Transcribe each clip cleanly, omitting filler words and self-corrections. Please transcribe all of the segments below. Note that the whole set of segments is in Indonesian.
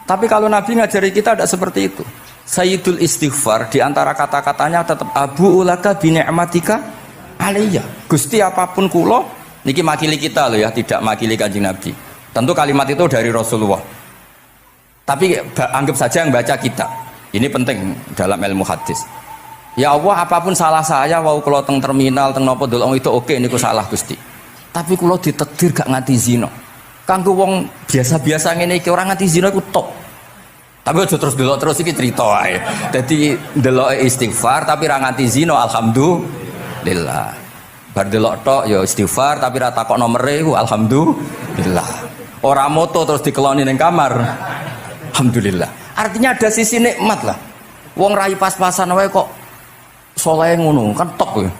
Tapi kalau Nabi ngajari kita tidak seperti itu. Sayyidul istighfar di antara kata-katanya tetap abu ulaka bi ni'matika alayya. Gusti apapun kula niki makili kita loh ya, tidak makili Kanjeng Nabi. Tentu kalimat itu dari Rasulullah. Tapi anggap saja yang baca kita. Ini penting dalam ilmu hadis. Ya Allah, apapun salah saya wau kula teng terminal teng napa delok itu oke niku salah Gusti. Tapi kula ditakdir gak nganti zina. Kanggo wong biasa-biasa ngene iki ora nganti zina iku top. Tapi aja terus delok terus iki cerita wae. Dadi delok istighfar tapi ra nganti zina alhamdulillah. Bar delok tok ya istighfar tapi ra takok nomere iku alhamdulillah. Ora moto terus dikeloni ning kamar. Alhamdulillah. Artinya ada sisi nikmat lah. Wong rai pas-pasan wae kok saleh ngono, kan top ya.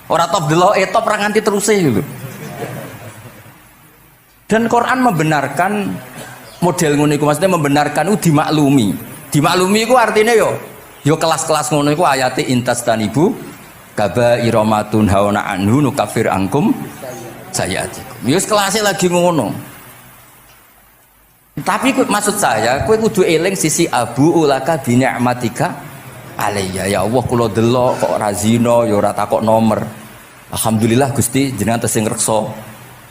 Ora top delok top ra nganti terus gitu. Dan Quran membenarkan model ngono iku, maksudnya membenarkan itu dimaklumi. Dimaklumi iku artinya yo kelas-kelas ngono iku ayate intastanibu kabaira ma tunhauna anhu nukafir angkum sayyiatikum. Yo kelasé lagi ngono. Tapi maksud saya kowe kudu eling sisi abu ulaka bi ni'matika alayya. Ya Allah kula delok kok ora zina ya ora takok nomor. Alhamdulillah Gusti jenengan tesih ngreksa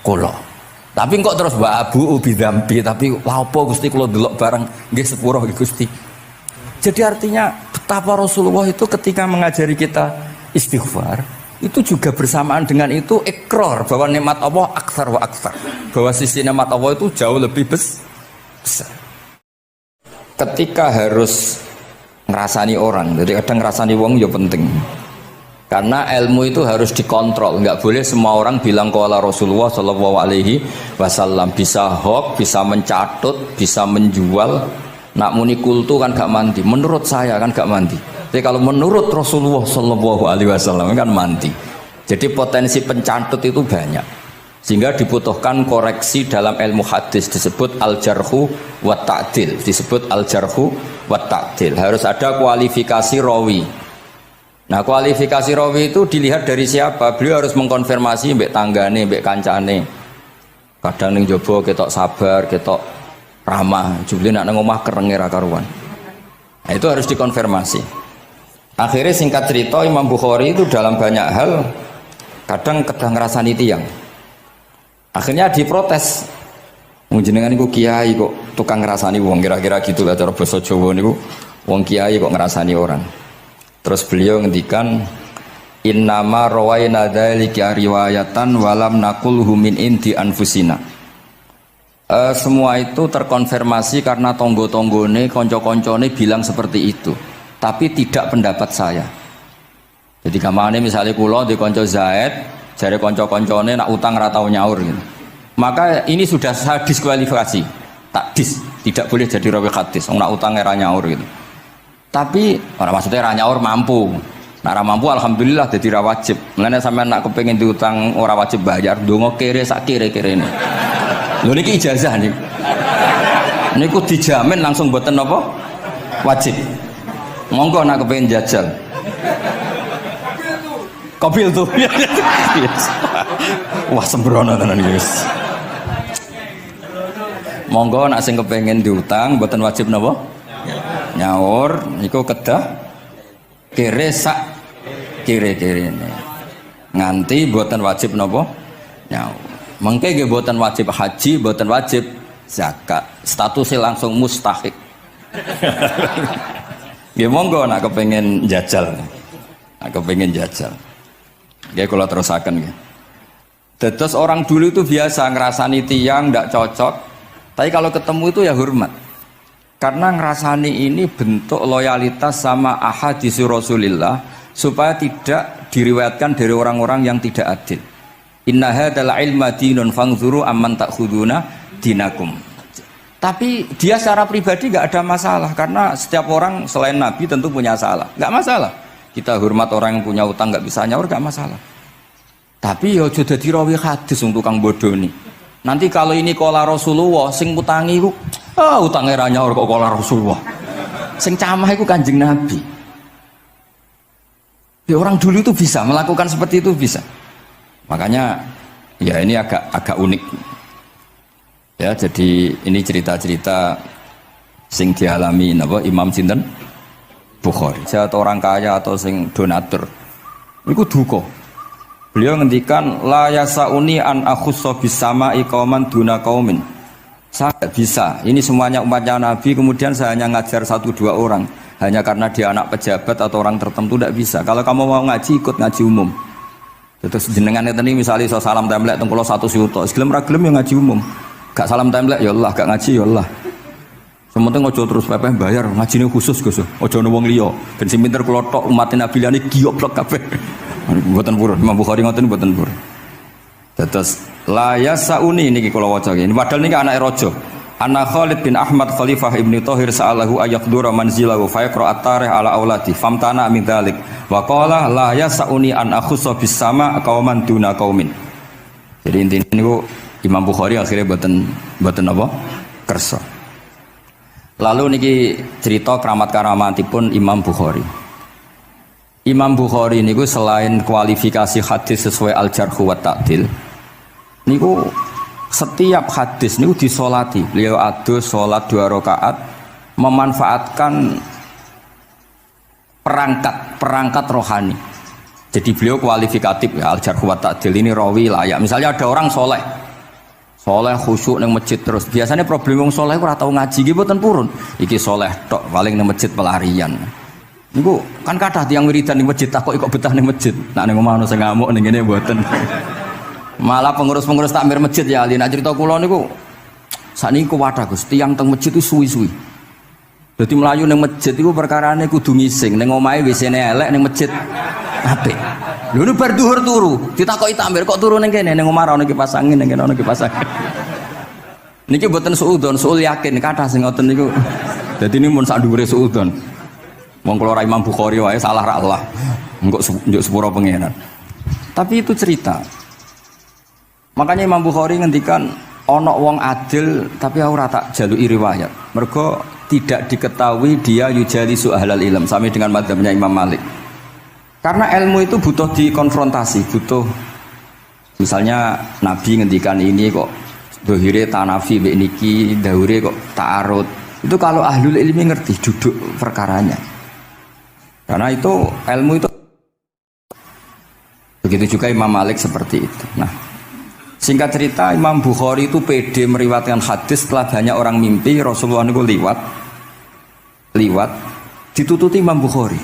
kula. Tapi kok terus wa abu ubi dzambi, tapi lha apa Gusti kula delok bareng nggih sepuro nggih Gusti. Jadi artinya betapa Rasulullah itu ketika mengajari kita istighfar itu juga bersamaan dengan itu ikrar bahwa nikmat Allah aktsar wa aktsar. Bahwa sisi nikmat Allah itu jauh lebih besar. Ketika harus ngerasani orang, jadi kadang ngerasani wong ya penting. Karena ilmu itu harus dikontrol, nggak boleh semua orang bilang qala Rasulullah Shallallahu Alaihi Wasallam. Bisa hoax, bisa mencatut, bisa menjual. Nak muni kultu kan gak mandi. Menurut saya kan gak mandi. Tapi kalau menurut Rasulullah Shallallahu Alaihi Wasallam kan mandi. Jadi potensi pencatut itu banyak. Sehingga dibutuhkan koreksi dalam ilmu hadis disebut al-jarhu wa ta'dil. Disebut al-jarhu wa ta'dil. Harus ada kualifikasi rawi. Nah kualifikasi rawi itu dilihat dari siapa. Beliau harus mengkonfirmasi mbek tanggane, mbek kancane. Kadang ning jaba ketok sabar, ketok ramah. Jebule nak nang omah kerenge ra karuan. Nah, itu harus dikonfirmasi. Akhirnya singkat cerita Imam Bukhari itu dalam banyak hal kadang ngrasani tiyang. Akhirnya diprotes. Wong jenengan niku kiai kok tukang ngrasani wong, kira-kira gitu lah cara basa Jawa niku. Wong kiai kok ngrasani orang. Terus beliau ngendikan innama rawaina dzalika riwayatan walam naqulhu min indi anfusina. Semua itu terkonfirmasi karena tonggo-tonggone kanca-kancane bilang seperti itu, tapi tidak pendapat saya. Jadi kamane misalnya kula di kanca Zaid, jare kanca-kancane nak utang ra tau nyaur gitu. Maka ini sudah saya diskualifikasi. Tidak boleh jadi rawi hadis. Wong nak utang ra nyaur gitu. Tapi orang maksudnya ra nyaur mampu. Nah ra mampu alhamdulillah jadi ra wajib. Mulane sampean nak kepengin diutang ora wajib bayar, ndonga kere sak kere-kerene. Lho niki ijazah niku. Niku dijamin langsung mboten apa? Wajib. Monggo nak kepengin jajal. Kopil tuh. Wah sembrono tenan iki. Monggo nak sing kepengin diutang mboten wajib napa? Nyaur niku kedah kere sak kere-kere ini nganti buatan wajib nopo nyaur. Mengke nggih buatan wajib haji, buatan wajib zakat, statusnya langsung mustahik. Nggih monggo nak kepengin jajal. Nak kepengin jajal. Nggih kula terusaken nggih. Terus orang dulu itu biasa ngerasani tiang ndak cocok, tapi kalau ketemu itu ya hormat. Karena ngerasani ini bentuk loyalitas sama ahadits Rasulillah supaya tidak diriwayatkan dari orang-orang yang tidak adil. Inna hadzal ilma dinun fanzuru amman ta'khuduna dinakum. Tapi dia secara pribadi nggak ada masalah karena setiap orang selain Nabi tentu punya salah. Nggak masalah. Kita hormat orang yang punya utang nggak bisa nyaur nggak masalah. Tapi ya sudah dirawi hadis untuk tukang bodoh nih. Nanti kalau ini kola Rasulullah, sing utangi ku, utangnya ra nyaur kok kola Rasulullah. Sing camah iku Kanjeng Nabi. Ya orang dulu itu bisa melakukan seperti itu bisa. Makanya ya ini agak unik. Ya jadi ini cerita-cerita sing dialami napa Imam sinten Bukhari. Atau orang kaya atau sing donatur. Iku duka. Beliau ngendikan la yasauni an akhussa bisama'i qauman duna qaumin. Saya tidak bisa. Ini semuanya umatnya Nabi, kemudian saya hanya ngajar 1-2 orang. Hanya karena dia anak pejabat atau orang tertentu tidak bisa. Kalau kamu mau ngaji, ikut ngaji umum. Terus jenengan itu nih misalnya so salam template teng kula 1 juta. Segelem ra gelem ya ngaji umum. Gak salam template ya Allah, gak ngaji ya Allah. Sementing ojo terus pepeh bayar, ngajine khusus Gus. Ojo ono wong liya. Ben sing pinter kula tok umat Nabi liyane giyoblok kabeh. Mboten purun, Imam Bukhari ngoten mboten purun. Terus la yasauni niki kula waca iki. Padahal niki anake raja. Anna Khalid bin Ahmad Khalifah Ibnu Thahir sa'alahu ayaqdura manzilahu fa yaqra at-tarikh ala auladi famtana min dzalik wa qala la yasauni an akhussa bis sama qauman duna qaumin. Jadi intinya niku Imam Bukhari akhirnya boten apa? Kersa. Lalu niki cerita keramat-keramatipun Imam Bukhari. Imam Bukhari niku selain kualifikasi hadis sesuai al-jarh wa ta'dil, niku setiap hadis niku disolati. Beliau adus sholat 2 rakaat, memanfaatkan perangkat rohani. Jadi beliau kualifikatif ya, al-jarh wa ta'dil ini rawi layak. Misalnya ada orang soleh khusyuk nang masjid terus. Biasanya problem wong soleh ora tau ngaji iki mboten purun. Iki soleh tok paling nang masjid pelarian. Niku kan kathah tiyang wiridan ning masjid takok kok betah ning masjid. Nek ning omah ono sing ngamuk ning ngene mboten. Malah pengurus-pengurus takmir masjid ya ali. Nek cerita kula niku sakniki kuwathah Gus, tiyang teng masjid itu suwi-suwi. Dadi mlayu ning masjid iku perkarane kudu ngising, ning omahe WC-ne elek ning masjid apik. Lho nu bar dhuwur turu, ditakoki takmir kok turu ning kene ning omah ana kipas angin ning kene ana kipas angin. Niki mboten suudzon, suul yakin kathah sing ngoten niku. Dadi ini mun sak dhuwure suudzon. Wong kula ra Imam Bukhari wae salah ra Allah. Engko njuk sepuro pengenan. Tapi itu cerita. Makanya Imam Bukhari ngendikan ana wong adil tapi ora tak jaluki riwayat. Mergo tidak diketahui dia yujalisu ahlal ilm sami dengan madzhabnya Imam Malik. Karena ilmu itu butuh dikonfrontasi, butuh misalnya Nabi ngendikan ini kok dohire tanafi mbek niki, dahure kok ta'arud. Itu kalau ahlul ilmi ngerti duduk perkaranya. Karena itu ilmu itu begitu juga Imam Malik seperti itu. Nah, singkat cerita Imam Bukhari itu pede meriwayatkan hadis setelah banyak orang mimpi Rasulullah itu liwat ditututi Imam Bukhari.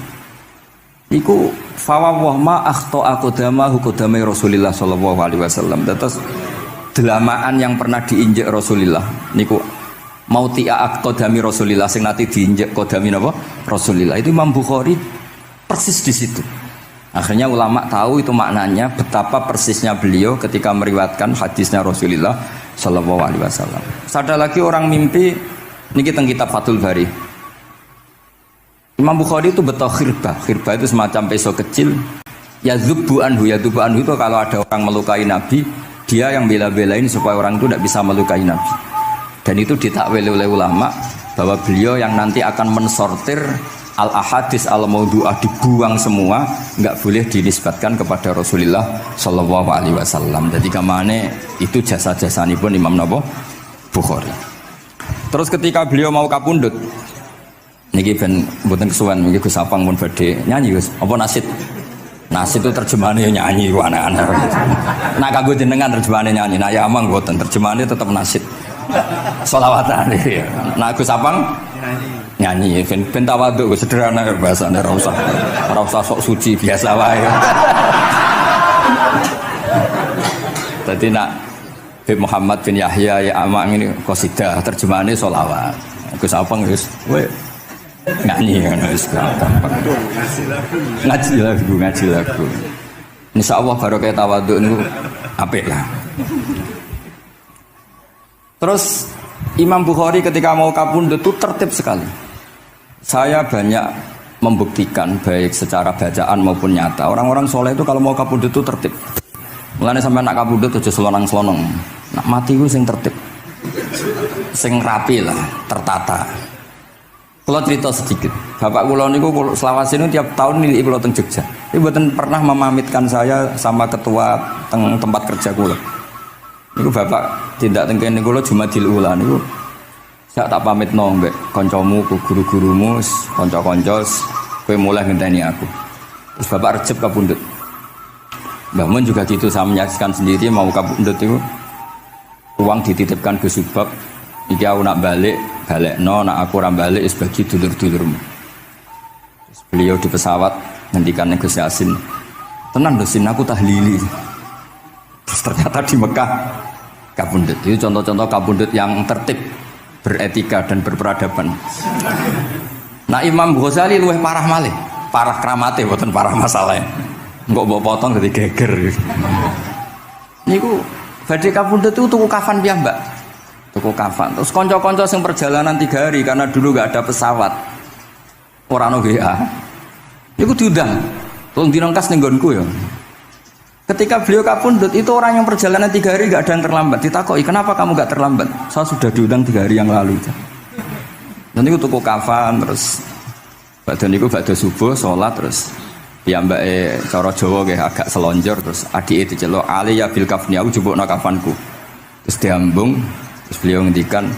Iku fawwah ma akhta aqdamahu qadamai Rasulillah sallallahu alaihi wasallam. Terus delamaan yang pernah diinjek Rasulullah niku mautia aqdami Rasulillah sing nate diinjek qadami napa Rasulillah. Itu Imam Bukhari persis di situ. Akhirnya ulama tahu itu maknanya betapa persisnya beliau ketika meriwayatkan hadisnya Rasulullah sallallahu alaihi wasallam. Ada lagi orang mimpi niki teng kitab Fathul Bari. Imam Bukhari itu betul khirbah itu semacam peso kecil. Yadzubu anhu itu kalau ada orang melukai Nabi, dia yang bela-belain supaya orang itu tidak bisa melukai Nabi. Dan itu ditakwil oleh ulama bahwa beliau yang nanti akan mensortir al-ahadis al-maudu'ah, dibuang semua, nggak boleh dinisbatkan kepada Rasulullah sallallahu alaihi wasallam. Jadi kamane itu jasa-jasanya pun Imam Bukhari. Terus ketika beliau mau kapundhut, niki ben mboten kesuwen niki Gus Sapang pun badhe nyanyi Gus. Apa nasid? Nasid itu terjemahannya nyanyi ku anak-anak. Nah kanggo jenengan terjemahannya nyanyi. Nah ya amang mboten terjemahannya tetap nasid. Sholawatan iki. Nah Gus Sapang nyanyi ben tawadhu sederhana bahasane ora usah sok suci biasa wae. Dadi nak Muhammad bin Yahya ya amang ini qasidah terjemahannya sholawat. Gus Sapang wis nyanyi kan gampang. Ngaji lagu. Insyaallah barokah tawadhu niku apik lah. Terus Imam Bukhari ketika mau kapundhut itu tertib sekali. Saya banyak membuktikan baik secara bacaan maupun nyata. Orang-orang soleh itu kalau mau kapundhut itu tertib. Mulane sampai nak kapundhut aja selonang-selonong. Nak mati ku sing tertib. Sing rapi lah, tertata. Kalau cerita sedikit, bapak kula niku selawase niku tiap tahun nilai kula teng Jogja. Iku mboten pernah memamitkan saya sama ketua teng tempat kerja kula. Niku bapak tindak teng kene kula Jumadil Ula niku Sak tak pamitno mbek kancamu, guru-gurumu, kanca-kanca, kowe mulai ngenteni aku. Terus Bapak Recep kapundhut. Mbah Mun juga gitu, saya menyaksikan sendiri mau kapundhut itu uang dititipkan ke Subab. Iki aku nak balekno, nak aku ora balik wis bagi dulur-dulurmu. Terus beliau di pesawat ngendikan Gus Yasin, "Tenan lho Sin, aku tahlili." Terus ternyata di Mekah kapundhut. Itu contoh-contoh kapundhut yang tertib, beretika dan berperadaban. Nah Imam Ghazali luwih parah malih, parah kramate mboten parah masalahnya. Engko mbok potong dadi geger. Niku badhe kapundhut itu tuku kafan piyambak. Tuku kafan. Terus kanca-kanca sing perjalanan 3 hari karena dulu enggak ada pesawat. Ora ono WA. Niku diundang. Tolong dinongkas ning nggonku ya. Ketika beliau kapundhut itu orang yang perjalanan 3 hari enggak ada yang terlambat. Ditakoki, "Kenapa kamu enggak terlambat?" "Saya sudah diundang 3 hari yang lalu." Dan niku tuku kafan terus badhe subuh salat terus piyambake cara Jawa nggih agak selonjor terus adike diceluk, "Ali ya bil kafni, aku jupukno kafanku." Terus diambung, terus beliau ngendikan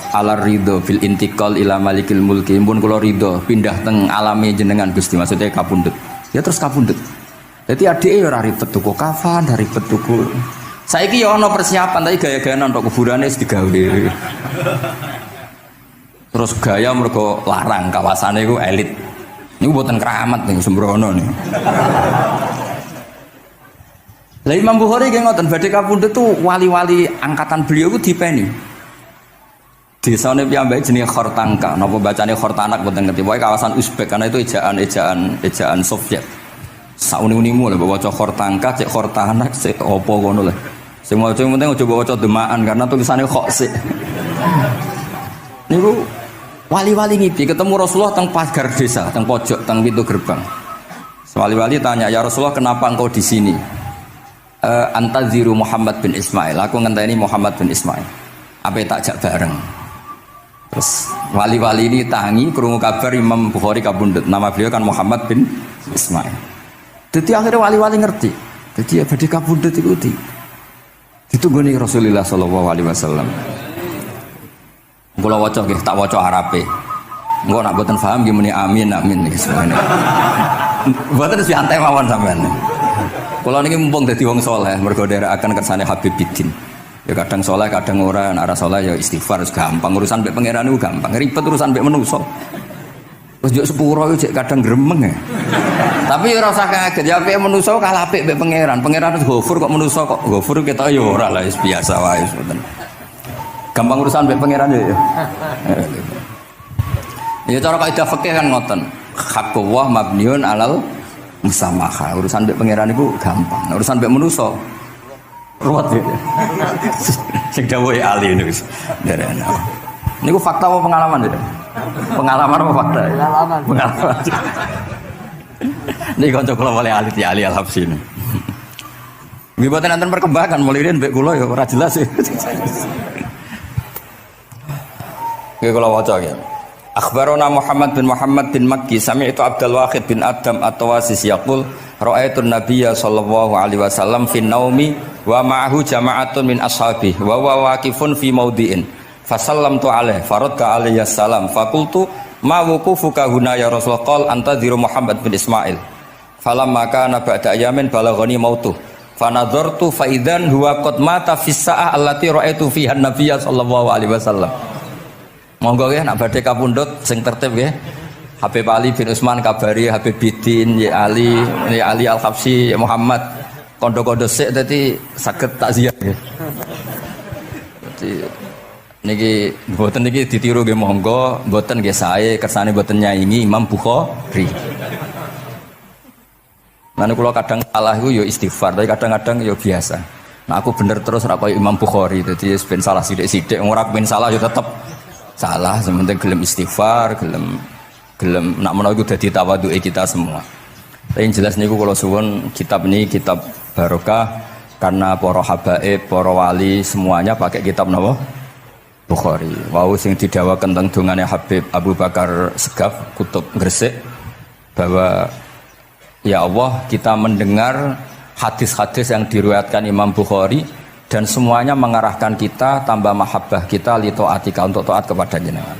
alar ridho bil intikal ila malikil mulki, pun kula ridho pindah teng alame jenengan Gusti, maksudnya kapundhut. Ya terus kapundhut. Jadi adike ora ribet tuku kafan, ora ribet tuku. Saiki ya ana persiapan tapi gaya-gayaan untuk kuburane wis digawe. Terus gaya mergo larang kawasane iku elit. Niku mboten keramat niku sembrono niku. Lah Imam Bukhari nggih ngoten badhe kapundhut tuh wali-wali angkatan beliau ku dipeni. Desane piyambake jenenge Khortangka, napa bacane Khortanak mboten ngerti. Pokoke kawasan Uzbek karena itu ejaan Soviet. Sauni-unimu lho waca Khortangka, cek Khortanak, cek apa ngono lho. Sing maca penting aja waca demaan karena tulisane kok sik. Niku wali-wali ngipi ketemu Rasulullah teng pagar desa, teng pojok, teng pintu gerbang. Wali-wali tanya, "Ya Rasulullah, kenapa engkau di sini?" "Antaziru Muhammad bin Ismail." Aku ngenteni Muhammad bin Ismail. Apa tak jak bareng. Terus wali-wali ini tangi krungu kabar Imam Bukhari kapundhut. Nama beliau kan Muhammad bin Ismail. Jadi akhirnya wali-wali ngerti. Jadi ya badhe kapundhut iku ditunggoni Rasulullah sallallahu alaihi wasallam. Kula waca nggih, tak waca Arabe. Engko nak mboten paham nggih muni amin nggih semene. Mboten santai mawon sampean. Kula niki mumpung dadi wong saleh mergo nderekaken kersane Habib Bidin. Ya kadang saleh, kadang ora, nek ora saleh ya istighfar wis gampang. Urusan mbek pangeran niku gampang. Ribet urusan mbek manusa. Terus yo sepuro yo cek kadang gremeng ya. Tapi ora usah kaget, ya apike manusa kalah apik mbek pangeran. Pangeran wis Ghafur kok manusa kok Ghafur ketok yo ora lah, wis biasa wae mboten. Gampang urusan mbek pangeran ya. Ya cara kaidah fikih kan ngoten. Haqqullah mabniun alal musamaha. Urusan mbek pangeran iku gampang. Urusan mbek manusa ruwet ya. Sing dawuhe ahli niku. Derene. Niku fakta apa pengalaman ya? Pengalaman apa fakta? Pengalaman. Niki kanca kula wali ahli di ahli al-Habsi. Nggih boten enten perkembangan mulih mbek kula ya ora jelas ya. Nggih kula waca ya. Akhbarana Muhammad bin Makki sami'tu Abdul Wahid bin Adam at-Tawasis yaqul ra'aitu an-nabiyya sallallahu alaihi wasallam fi naumi wa ma'ahu jama'atun min ashabi wa huwa waqifun fi mawdi'in fasallamtu alaihi faradda alayya salam faqultu ma wuqufuka huna ya Rasulullah qala antaziru Muhammad bin Ismail falamma kana ba'da ayamin balaghani mautuh fanadhartu fa idzan huwa qad mata fi sa'ah allati ra'aitu fiha an-nabiyya sallallahu alaihi wasallam. Monggo nggih nak badhe kapundhut sing tertib nggih. Habib Ali bin Utsman kabari Habib Bidin ya Ali Al-Habsi ya Muhammad kondo-kondo sik dadi saged takziah nggih. Dadi niki mboten niki ditiru nggih monggo, mboten nggih sae kersane mboten nyaingi Imam Bukhari. Lan kula kadang salah iku ya istighfar, tapi kadang-kadang ya biasa. Nah aku bener terus ora koyo Imam Bukhari, dadi ben salah sithik-sithik ora ben salah ya tetep salah, sementing gelem istighfar, gelem nak menawa iku dadi tawadhuke kita semua. Tapi yang jelas niku kula suwun kitab ini kitab barokah karena para habaib, para wali semuanya pakai kitab napa? Bukhari. Wau sing didhawaken teng dongane Habib Abu Bakar Segaf Kutub Gresik bahwa ya Allah kita mendengar hadis-hadis yang diriwayatkan Imam Bukhari dan semuanya mengarahkan kita tambah mahabbah kita li taatika untuk taat kepada jenengan.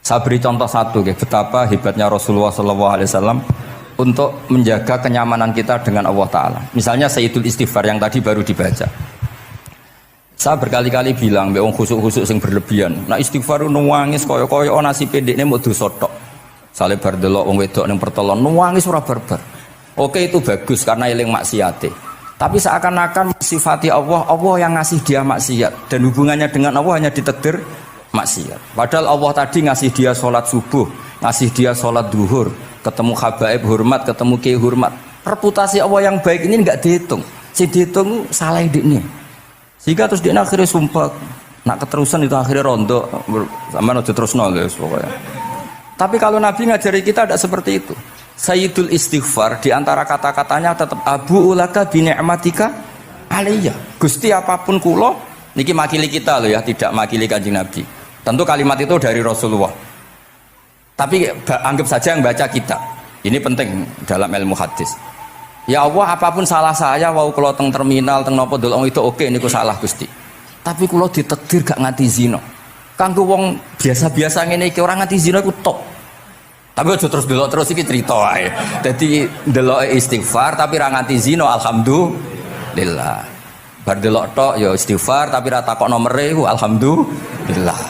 Saya beri contoh satu betapa hebatnya Rasulullah SAW untuk menjaga kenyamanan kita dengan Allah Ta'ala. Misalnya Sayyidul Istighfar yang tadi baru dibaca. Saya berkali-kali bilang mbek wong khusuk-khusuk sing berlebihan. Nah istighfar nuwangis kaya-kaya nasi pendekne mau dosa tok. Sale bar delok wong wedok ning pertelon nuwangis ora barbar. Oke itu bagus karena eling maksiate. Tapi seakan-akan sifati Allah yang ngasih dia maksiat dan hubungannya dengan Allah hanya ditakdir maksiat. Padahal Allah tadi ngasih dia sholat subuh, ngasih dia sholat duhur, ketemu habaib hormat, ketemu kiai hormat. Reputasi Allah yang baik ini enggak dihitung. Si dihitung salah ini. Sehingga terus dia akhirnya sumpah, nak keterusan itu akhirnya rondo, sama udah terus guys pokoknya. Tapi kalau Nabi ngajari kita tidak seperti itu. Sayyidul Istighfar di antara kata-katanya tetap Abu ulaka bi ni'matika alayya. Gusti apapun kula niki makili kita loh ya, tidak makili Kanjeng Nabi. Tentu kalimat itu dari Rasulullah. Tapi anggap saja yang baca kita. Ini penting dalam ilmu hadis. Ya Allah apapun salah saya wau kula teng terminal teng napa delok itu oke niku salah Gusti. Tapi kula ditakdir gak nganti zina. Kanggo wong biasa-biasa ngene iki ora nganti zina iku top. Tapi aja terus delok terus iki cerita wae. Dadi delok istighfar tapi ra nganti zina alhamdulillah. Bar delok tok ya istighfar tapi ra takok nomere iku alhamdulillah.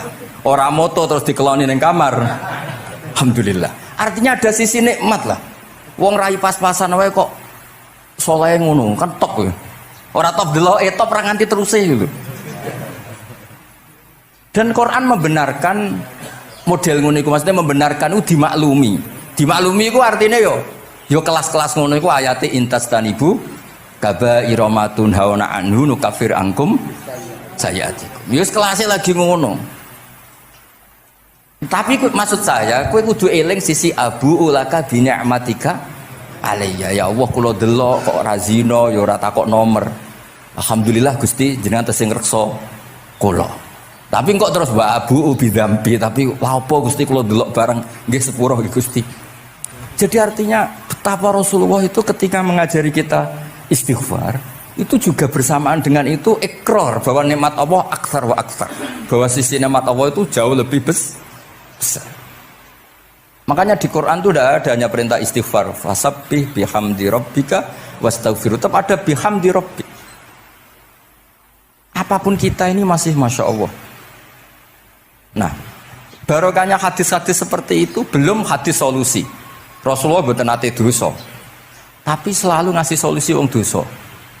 Ora moto terus dikeloni ning kamar. Alhamdulillah. Artinya ada sisi nikmat lah. Wong rai pas-pasan wae kok saleh ngono kan top ya. Ora top delok top ra nganti terus gitu. Dan Quran membenarkan model ngono iku, maksudnya membenarkan itu dimaklumi. Dimaklumi iku artinya yo kelas-kelas ngono iku ayate intastanibu kabaira ma tunhauna anhu nukafir angkum sayatikum. Yo kelasé lagi ngono. Tapi maksud saya kowe kudu eling sisi abu ulaka bi ni'matika alayya. Ya Allah kula delok kok ora zina ya ora takok nomor. Alhamdulillah Gusti jenengan tesih ngreksa kula. Tapi kok terus wa abu ubi dzambi, tapi lha apa Gusti kula delok bareng nggih sepuro nggih Gusti. Jadi artinya betapa Rasulullah itu ketika mengajari kita istighfar itu juga bersamaan dengan itu ikrar bahwa nikmat Allah aktsar wa aktsar. Bahwa sisi nikmat Allah itu jauh lebih besar. Makanya di Quran itu tidak ada hanya perintah istighfar, fasabbih bihamdi rabbika wastaghfir. Tetap ada bihamdi rabbik. Apapun kita ini masih masya Allah. Nah, barokahnya hadis-hadis seperti itu belum hadis solusi. Rasulullah mboten nate dosa. Tapi selalu ngasih solusi wong dosa.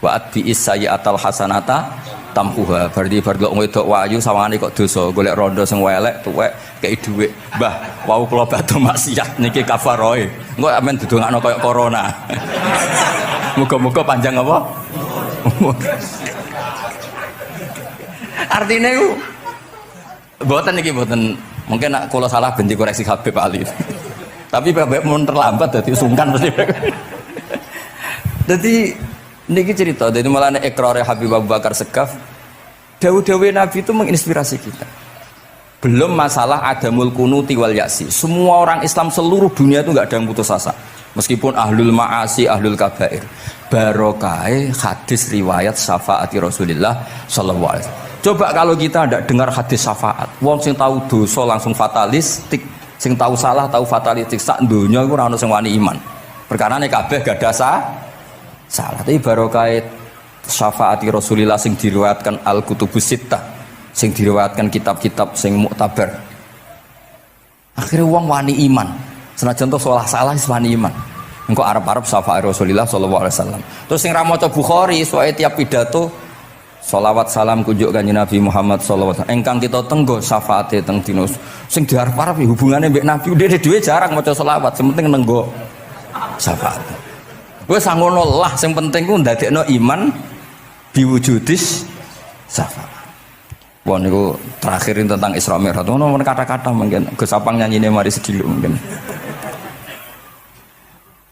Wa atbi sayyi'atal hasanata tamhuha. Berarti bar delok wedok wayu sawangane kok dosa, golek rondo sing welek tuwek kei dhuwit. Mbah, wau kula badhe maksiat niki kafaroe. Engko amen didongakno kaya corona. Muga-muga panjang apa? Artinya itu buatan niki buatan mungkin nak kalau salah benci koreksi Habib Ali. Tapi Habib mun terlambat jadi sungkan mesti. Jadi niki cerita dari malah ikrar Habib Abu Bakar Segaf. Dawu-dawu Nabi itu menginspirasi kita. Belum masalah adamul kunuti wal ya'si. Semua orang Islam seluruh dunia itu enggak ada yang putus asa. Meskipun ahlul ma'asi, ahlul kabair. Barokai hadis riwayat syafaati Rasulullah sallallahu alaihi wasallam. Coba kalau kita tidak dengar hadis syafaat, wong sing tahu dosa langsung fatalistik, sing tahu salah tahu fatalistik, sak donya iku ora ono sing wani iman. Perkarane kabeh gak ada salah. Tapi barokah syafaati Rasulillah sing diriwayatkan Al-Kutubus Sittah, sing diriwayatkan kitab-kitab sing muktabar. Akhirnya wong wani iman. Senajan to salah wis wani iman. Engko arep-arep syafaat Rasulillah sallallahu alaihi wasallam. Terus sing ra maca Bukhari, soal tiap pidato sholawat salam kunjuk kanjeng Nabi Muhammad sallallahu alaihi wasallam. Engkang kita tenggo syafaate teng dina sing diarep-arep hubungane mbek Nabi dhewe jarang maca sholawat, sing penting nenggo syafaat. Wis ngono lah, sing penting ku ndadekno iman biwujudis syafaat. Wah niku terakhirin tentang Isra Mi'raj. Ono kata-kata mungkin Gus Apang nyanyine mari sediluk mungkin.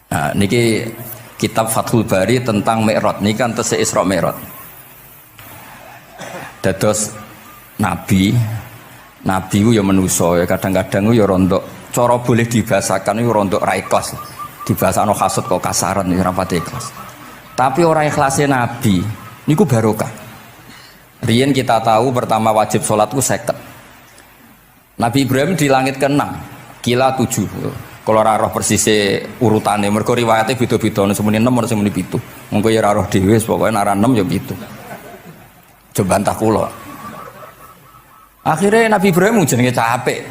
Nah niki kitab Fathul Bari tentang Mi'raj niki kan tesih Isra Mi'raj. Dados nabi ku ya manusa ya kadang-kadang ku ya rondok cara boleh dibahasakan ku rondok ra ikhlas. Dibahasano hasud kok kasaran ya ora pati ikhlas. Tapi ora ikhlase nabi niku barokah. Riyen kita tahu pertama wajib sholat itu seket. Nabi Ibrahim di langit ke-6, kila 7. Kalau ora roh persise urutane, mergo riwayate beda-beda, ana semene 6 ana semene 7. Mengko ya ora roh dhewe, pokoke nek ora 6 ya 7. Coba bantah kula. Akhirnya Nabi Ibrahim jenenge capek.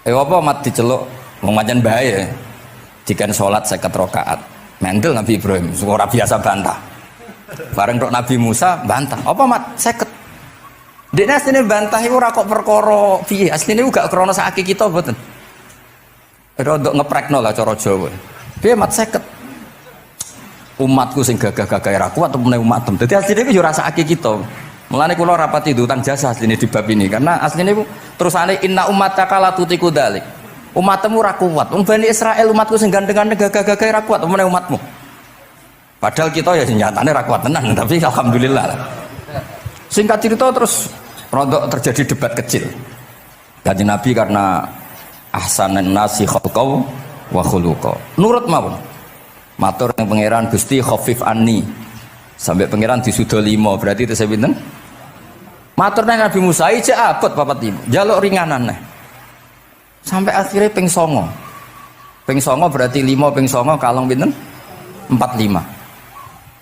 Apa mat diceluk wong pancen bae. Dikan salat 50 rakaat. Mendel Nabi Ibrahim, ora biasa bantah. Bareng tok Nabi Musa bantah. Apa mat 50? Dekne asline bantah iku ora kok perkara piye. Asline iku gak krana sakake kita mboten. Rodok ngeprekno lah cara Jawa. Piye mat 50? Umatku sing gagah-gagah ra kuat temene umatem. Dadi asline iku yo ora sakake kita. Mulane kula rapati utang jasa asline di bab ini karena asline iku terusane inna ummataka la tutiku dzalik. Umatmu ora kuat. Wong Bani Israil umatku sing gandengan gagah-gagah ra kuat temene umatmu. Padahal kita ya nyatane ra kuat tenan, tapi alhamdulillah. Singkat cerita terus rodok terjadi debat kecil. Kanjeng Nabi karena ahsanan nasi khalqau wa khuluqa. Nurut mawon. Matur yang pangeran Gusti khafif anni. Sampai pangeran disudo 5, berarti itu saya pinten? Matur nang Nabi Musa iki abot papat 5. Jaluk ringanan neh. Sampai akhirnya ping 9. Ping 9 berarti 5 ping 9 kalong pinten? 45.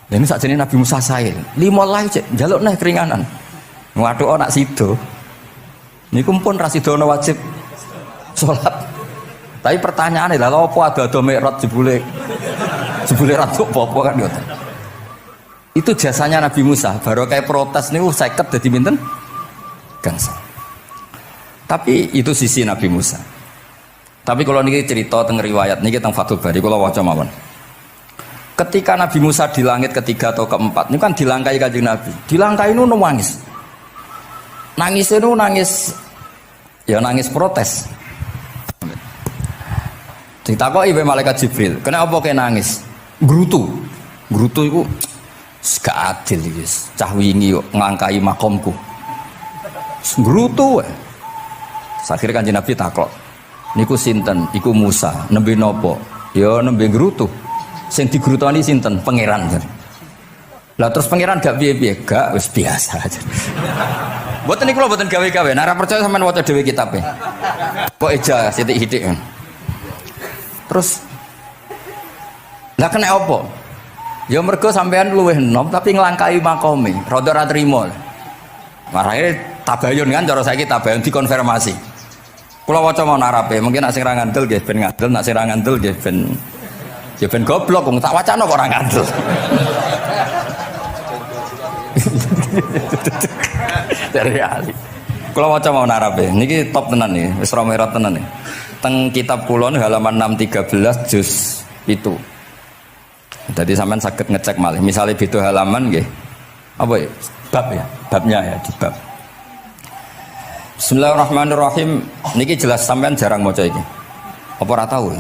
Ini sakjane Nabi Musa sae. 5 lah cek njaluk neh keringanan. Waduh anak sido. Niku pun ra sidono wajib salat. Tapi pertanyaane lha apa ada mikrot jebule ratu apa kan ngoten. Itu jasanya Nabi Musa. Baru kayak protes niku 50 dadi pinten? Gangsal. Tapi itu sisi Nabi Musa. Tapi kalau niki cerita teng riwayat niki teng Fathul Bari kula waca mawon. Ketika Nabi Musa di langit ketiga atau keempat, ini kan dilangkai Kanjeng Nabi. Dilangkai itu nangis. Nangis itu nangis, ya nangis protes. Ditakoki wae malaikat Jibril, kenapa kok nangis? Grutu itu gak adil iki. Cah wingi kok nglangkai makomku. Grutu wae. Akhire Kanjeng Nabi takok, niku sinten? Iku Musa, nembe napa? Ya nembe grutu. Sing digrutoni sinten? Pangeran. Lah terus pangeran gak piye-piye, gak wis biasa aja. Mboten niku lho mboten gawe-gawe. Nek ora percaya sampean waca dhewe kitabe. Kok eja sithik-sithik. Terus lah kena apa? Ya mergo sampean luwih enom tapi nglangkai makome, rada ora trima. Marane tabayun kan cara saiki tabayun dikonfirmasi. Kula waca mau narape, mungkin nek sing ra ngandel nggih ben ngandel, nek sing ra ngandel nggih ben ya ben goblok wong tak wacana kok ora ngandel. Dari ali. Kula waca mau narape. Niki top tenan nih, wis romerat tenan nih. Teng kitab kula halaman 613 juz itu. Jadi sampean saged ngecek malih. Misale beda halaman nggih. Apa ya? Bab ya, babnya ya di bab. Bismillahirrahmanirrahim. Niki jelas sampean jarang maca iki. Apa ora tahu?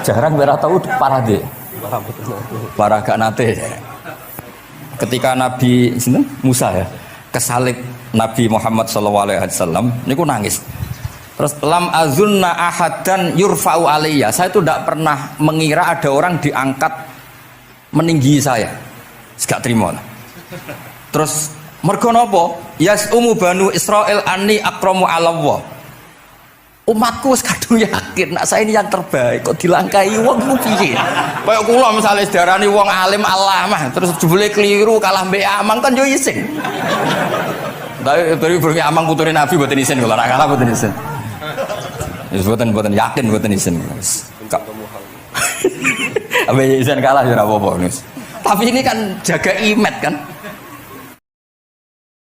Jarang ora tahu parah deh. Parah gak nate. Ketika Nabi Musa ya kesalib Nabi Muhammad SAW niku nangis. Terus lam azunna ahadan yurfa'u alayya. Saya itu tidak pernah mengira ada orang diangkat meninggi saya. Gak terima. Terus mergo napa? Yasumu banu Israil anni akramu 'ala Allah. Umatku wis kadung yakin nek saya ini yang terbaik kok dilangkai wong ku piye. Kaya kula misale sedarani wong alim alamah terus jebule keliru kalah mbek amang kan yo isin. Tapi beri amang putune Nabi mboten isin kula nek kalah mboten isin. Wis mboten yakin mboten isin. Abe isin kalah yo ora apa-apa. Tapi ini kan jaga imet kan.